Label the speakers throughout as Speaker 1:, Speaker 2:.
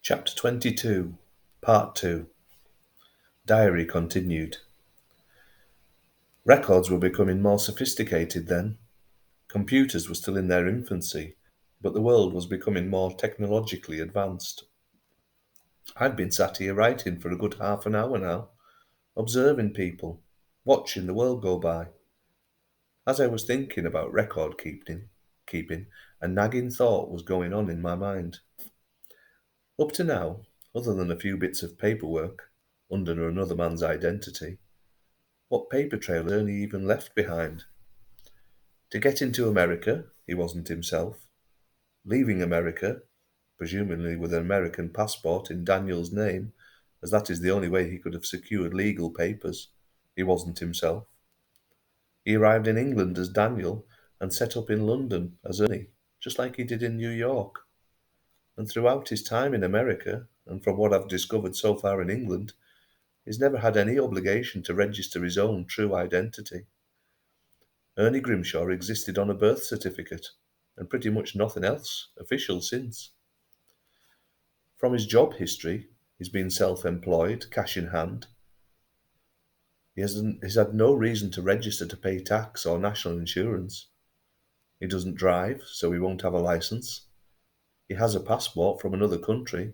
Speaker 1: Chapter 22, Part 2. Diary continued. Records were becoming more sophisticated then. Computers were still in their infancy, but the world was becoming more technologically advanced. I'd been sat here writing for a good half an hour now, observing people, watching the world go by. As I was thinking about record keeping, a nagging thought was going on in my mind. Up to now, other than a few bits of paperwork, under another man's identity, what paper trail had Ernie even left behind? To get into America, he wasn't himself. Leaving America, presumably with an American passport in Daniel's name, as that is the only way he could have secured legal papers, he wasn't himself. He arrived in England as Daniel and set up in London as Ernie, just like he did in New York. And throughout his time in America, and from what I've discovered so far in England, he's never had any obligation to register his own true identity. Ernie Grimshaw existed on a birth certificate, and pretty much nothing else official since. From his job history, he's been self-employed, cash in hand. He's had no reason to register to pay tax or national insurance. He doesn't drive, so he won't have a license. He has a passport from another country,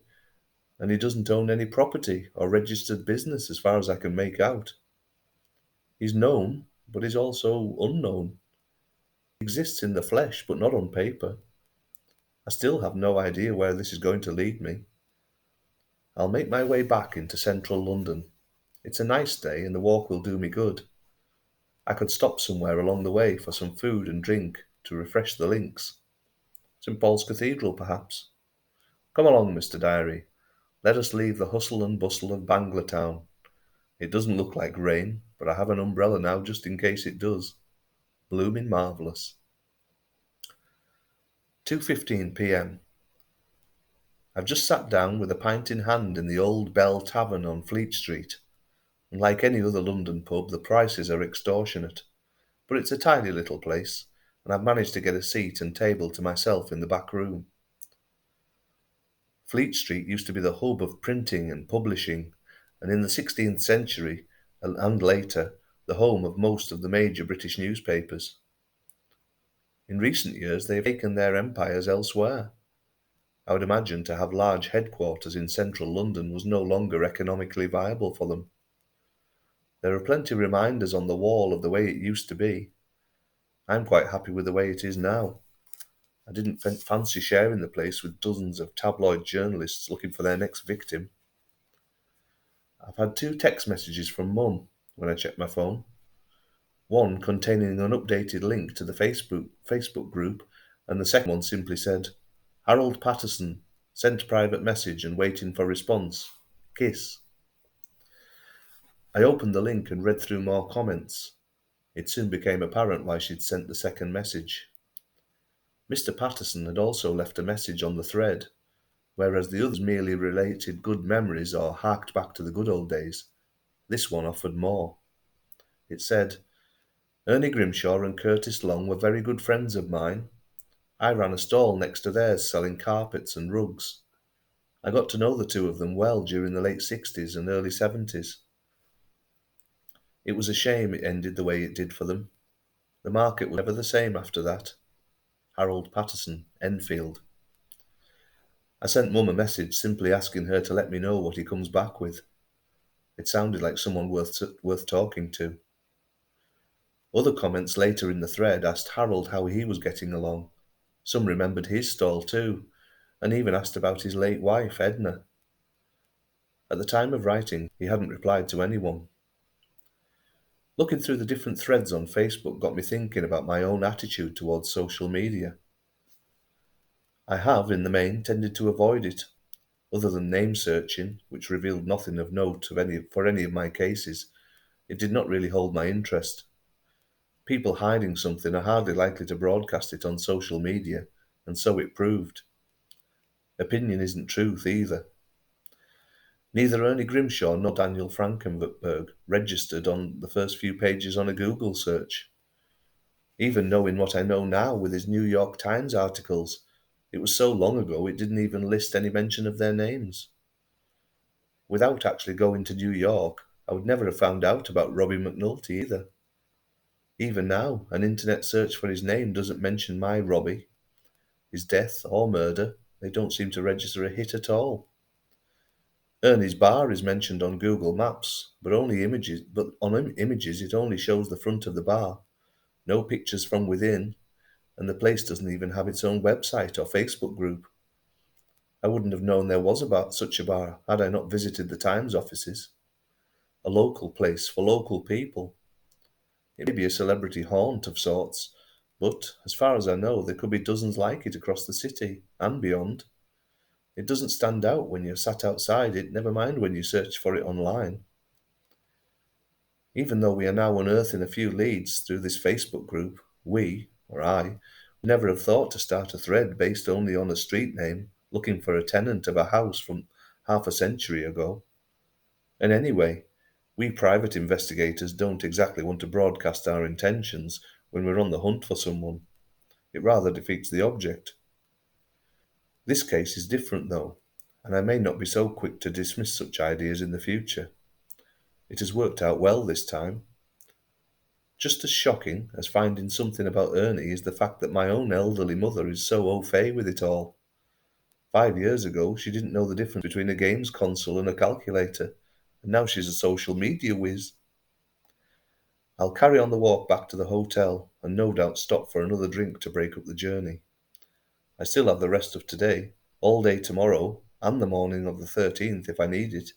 Speaker 1: and he doesn't own any property or registered business as far as I can make out. He's known, but he's also unknown. He exists in the flesh, but not on paper. I still have no idea where this is going to lead me. I'll make my way back into central London. It's a nice day and the walk will do me good. I could stop somewhere along the way for some food and drink to refresh the links. St. Paul's Cathedral, perhaps. Come along, Mr. Diary. Let us leave the hustle and bustle of Bangor town. It doesn't look like rain, but I have an umbrella now just in case it does. Blooming marvellous. 2:15 p.m. I've just sat down with a pint in hand in the Old Bell Tavern on Fleet Street, and like any other London pub, the prices are extortionate. But it's a tidy little place, and I've managed to get a seat and table to myself in the back room. Fleet Street used to be the hub of printing and publishing, and in the 16th century, and later, the home of most of the major British newspapers. In recent years, they have taken their empires elsewhere. I would imagine to have large headquarters in central London was no longer economically viable for them. There are plenty of reminders on the wall of the way it used to be. I'm quite happy with the way it is now. I didn't fancy sharing the place with dozens of tabloid journalists looking for their next victim. I've had 2 text messages from Mum when I checked my phone. One containing an updated link to the Facebook group, and the second one simply said, Harold Patterson, sent private message and waiting for response. Kiss. I opened the link and read through more comments. It soon became apparent why she'd sent the second message. Mr. Patterson had also left a message on the thread, whereas the others merely related good memories or harked back to the good old days. This one offered more. It said, Ernie Grimshaw and Curtis Long were very good friends of mine. I ran a stall next to theirs selling carpets and rugs. I got to know the two of them well during the late 60s and early 70s. It was a shame it ended the way it did for them. The market was never the same after that. Harold Patterson, Enfield. I sent Mum a message simply asking her to let me know what he comes back with. It sounded like someone worth talking to. Other comments later in the thread asked Harold how he was getting along. Some remembered his stall too, and even asked about his late wife, Edna. At the time of writing, he hadn't replied to anyone. Looking through the different threads on Facebook got me thinking about my own attitude towards social media. I have, in the main, tended to avoid it. Other than name searching, which revealed nothing of note for any of my cases, it did not really hold my interest. People hiding something are hardly likely to broadcast it on social media, and so it proved. Opinion isn't truth either. Neither Ernie Grimshaw nor Daniel Frankenberg registered on the first few pages on a Google search. Even knowing what I know now with his New York Times articles, It was so long ago it didn't even list any mention of their names. Without actually going to New York, I would never have found out about Robbie McNulty either. Even now, an internet search for his name doesn't mention my Robbie. His death or murder, they don't seem to register a hit at all. Ernie's bar is mentioned on Google Maps, but on images it only shows the front of the bar, no pictures from within, and the place doesn't even have its own website or Facebook group. I wouldn't have known there was about such a bar had I not visited the Times offices. A local place for local people. It may be a celebrity haunt of sorts, but as far as I know, there could be dozens like it across the city and beyond. It doesn't stand out when you're sat outside it, never mind when you search for it online. Even though we are now unearthing a few leads through this Facebook group, I, would never have thought to start a thread based only on a street name, looking for a tenant of a house from half a century ago. And anyway, we private investigators don't exactly want to broadcast our intentions when we're on the hunt for someone. It rather defeats the object. This case is different, though, and I may not be so quick to dismiss such ideas in the future. It has worked out well this time. Just as shocking as finding something about Ernie is the fact that my own elderly mother is so au fait with it all. 5 years ago, she didn't know the difference between a games console and a calculator, and now she's a social media whiz. I'll carry on the walk back to the hotel and no doubt stop for another drink to break up the journey. I still have the rest of today, all day tomorrow, and the morning of the 13th if I need it.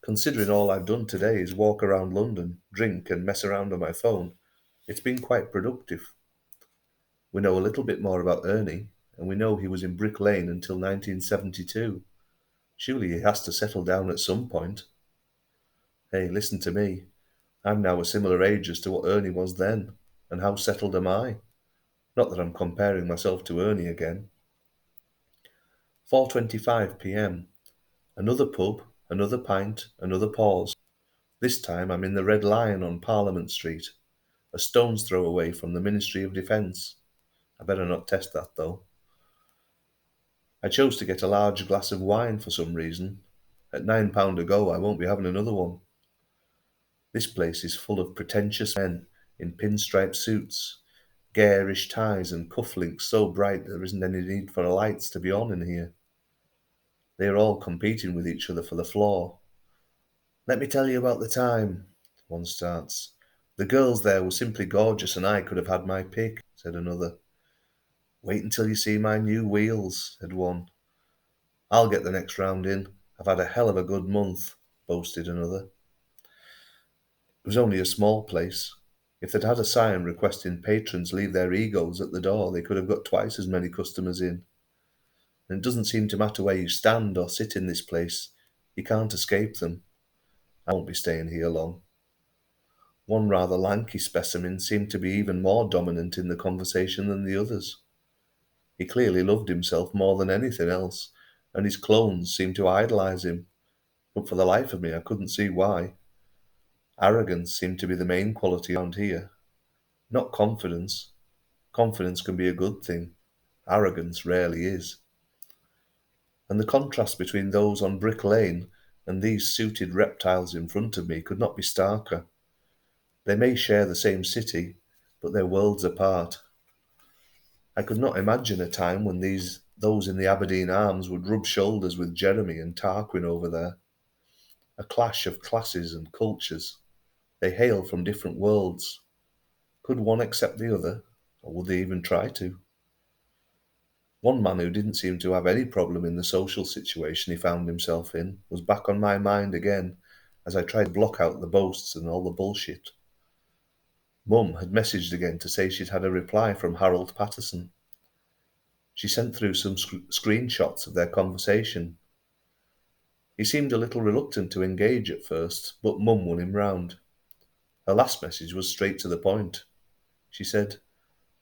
Speaker 1: Considering all I've done today is walk around London, drink, and mess around on my phone, it's been quite productive. We know a little bit more about Ernie, and we know he was in Brick Lane until 1972. Surely he has to settle down at some point. Hey, listen to me. I'm now a similar age as to what Ernie was then, and how settled am I? Not that I'm comparing myself to Ernie again. 4:25 p.m. Another pub, another pint, another pause. This time I'm in the Red Lion on Parliament Street, a stone's throw away from the Ministry of Defence. I better not test that, though. I chose to get a large glass of wine for some reason. At £9 a go, I won't be having another one. This place is full of pretentious men in pinstripe suits, garish ties and cufflinks so bright there isn't any need for lights to be on in here. They are all competing with each other for the floor. "Let me tell you about the time," one starts. "The girls there were simply gorgeous and I could have had my pick," said another. "Wait until you see my new wheels," said one. "I'll get the next round in. I've had a hell of a good month," boasted another. It was only a small place. If they'd had a sign requesting patrons leave their egos at the door, they could have got twice as many customers in. And it doesn't seem to matter where you stand or sit in this place. You can't escape them. I won't be staying here long. One rather lanky specimen seemed to be even more dominant in the conversation than the others. He clearly loved himself more than anything else, and his clones seemed to idolize him, but for the life of me I couldn't see why. Arrogance seemed to be the main quality around here. Not confidence. Confidence can be a good thing. Arrogance rarely is. And the contrast between those on Brick Lane and these suited reptiles in front of me could not be starker. They may share the same city, but they're worlds apart. I could not imagine a time when those in the Aberdeen Arms would rub shoulders with Jeremy and Tarquin over there. A clash of classes and cultures. They hail from different worlds. Could one accept the other, or would they even try to? One man who didn't seem to have any problem in the social situation he found himself in was back on my mind again as I tried to block out the boasts and all the bullshit. Mum had messaged again to say she'd had a reply from Harold Patterson. She sent through some screenshots of their conversation. He seemed a little reluctant to engage at first, but Mum won him round. Her last message was straight to the point. She said,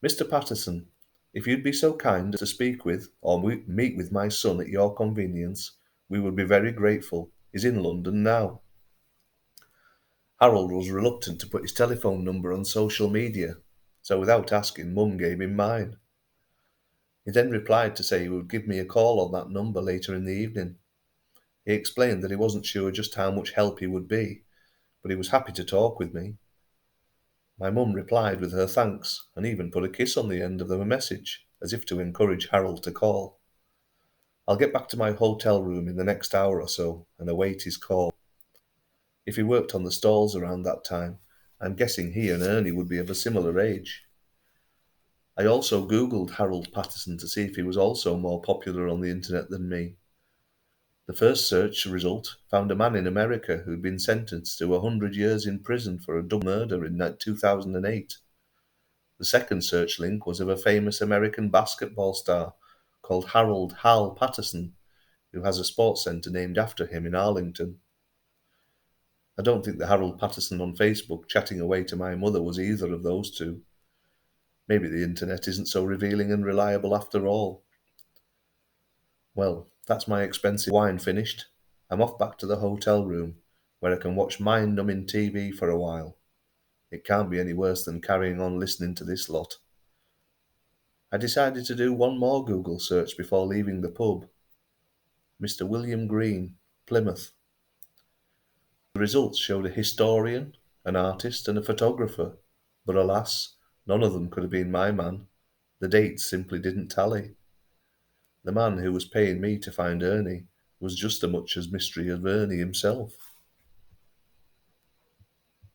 Speaker 1: "Mr. Patterson, if you'd be so kind as to speak with or meet with my son at your convenience, we would be very grateful. He's in London now." Harold was reluctant to put his telephone number on social media, so without asking, Mum gave him mine. He then replied to say he would give me a call on that number later in the evening. He explained that he wasn't sure just how much help he would be, but he was happy to talk with me. My mum replied with her thanks and even put a kiss on the end of the message, as if to encourage Harold to call. I'll get back to my hotel room in the next hour or so and await his call. If he worked on the stalls around that time, I'm guessing he and Ernie would be of a similar age. I also googled Harold Patterson to see if he was also more popular on the internet than me. The first search result found a man in America who'd been sentenced to 100 years in prison for a double murder in 2008. The second search link was of a famous American basketball star called Harold Hal Patterson, who has a sports centre named after him in Arlington. I don't think the Harold Patterson on Facebook chatting away to my mother was either of those two. Maybe the internet isn't so revealing and reliable after all. Well, that's my expensive wine finished. I'm off back to the hotel room, where I can watch mind-numbing TV for a while. It can't be any worse than carrying on listening to this lot. I decided to do one more Google search before leaving the pub. Mr. William Green, Plymouth. The results showed a historian, an artist, and a photographer, but alas, none of them could have been my man. The dates simply didn't tally. The man who was paying me to find Ernie was just as much as mystery as Ernie himself.